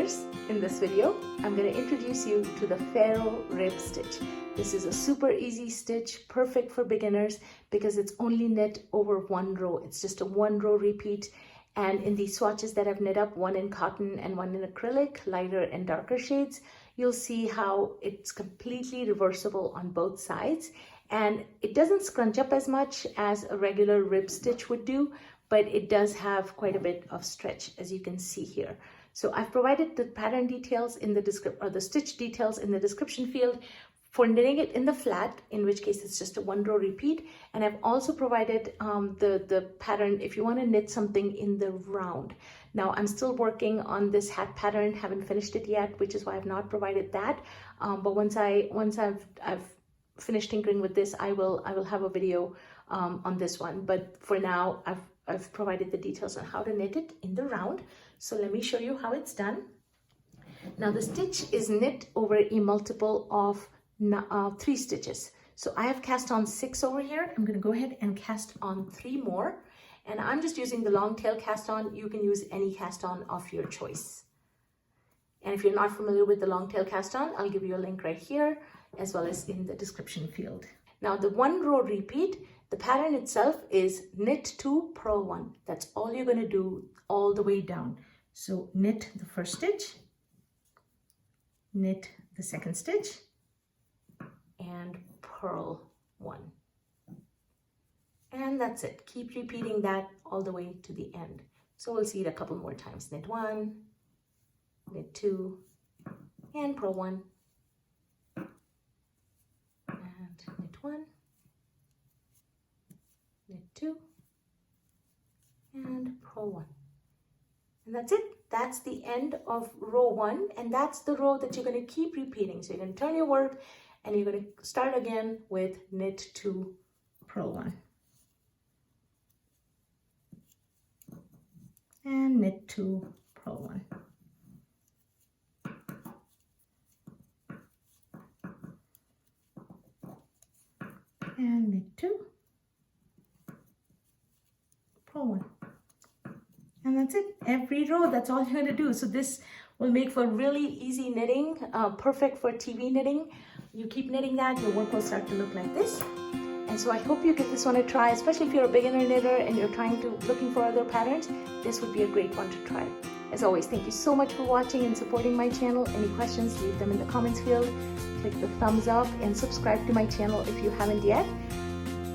beginners, in this video, I'm going to introduce you to the Farrow Rib Stitch. This is a super easy stitch, perfect for beginners because it's only knit over one row. It's just a one row repeat. And in these swatches that I've knit up, one in cotton and one in acrylic, lighter and darker shades, you'll see how it's completely reversible on both sides. And it doesn't scrunch up as much as a regular rib stitch would do, but it does have quite a bit of stretch, as you can see here. So I've provided the pattern details in the description, or the stitch details in the description field for knitting it in the flat, in which case it's just a one row repeat. And I've also provided the pattern if you want to knit something in the round. Now I'm still working on this hat pattern, haven't finished it yet, which is why I've not provided that. But once I've finished tinkering with this, I will have a video on this one. But for now, I've provided the details on how to knit it in the round. So let me show you how it's done. Now the stitch is knit over a multiple of 3 stitches. So I have cast on 6 over here. I'm going to go ahead and cast on 3 more. And I'm just using the long tail cast on. You can use any cast on of your choice. And if you're not familiar with the long tail cast on, I'll give you a link right here, as well as in the description field. Now the one row repeat, the pattern itself is knit 2, purl 1. That's all you're going to do all the way down. So knit the first stitch, knit the second stitch, and purl 1. And that's it. Keep repeating that all the way to the end. So we'll see it a couple more times. Knit 1, knit 2, and purl 1. And knit 1, knit 2, and purl 1. And that's it. That's the end of row 1, and that's the row that you're going to keep repeating. So you're going to turn your work and you're going to start again with knit 2, purl 1. And knit 2, purl 1. And knit 2, purl 1. And that's it. Every row, that's all you're going to do. So this will make for really easy knitting, perfect for TV knitting. You keep knitting that, your work will start to look like this. And so I hope you give this one a try, especially if you're a beginner knitter and you're looking for other patterns. This would be a great one to try. As always, thank you so much for watching and supporting my channel. Any questions, leave them in the comments field. Click the thumbs up and subscribe to my channel if you haven't yet.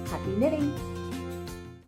Happy knitting!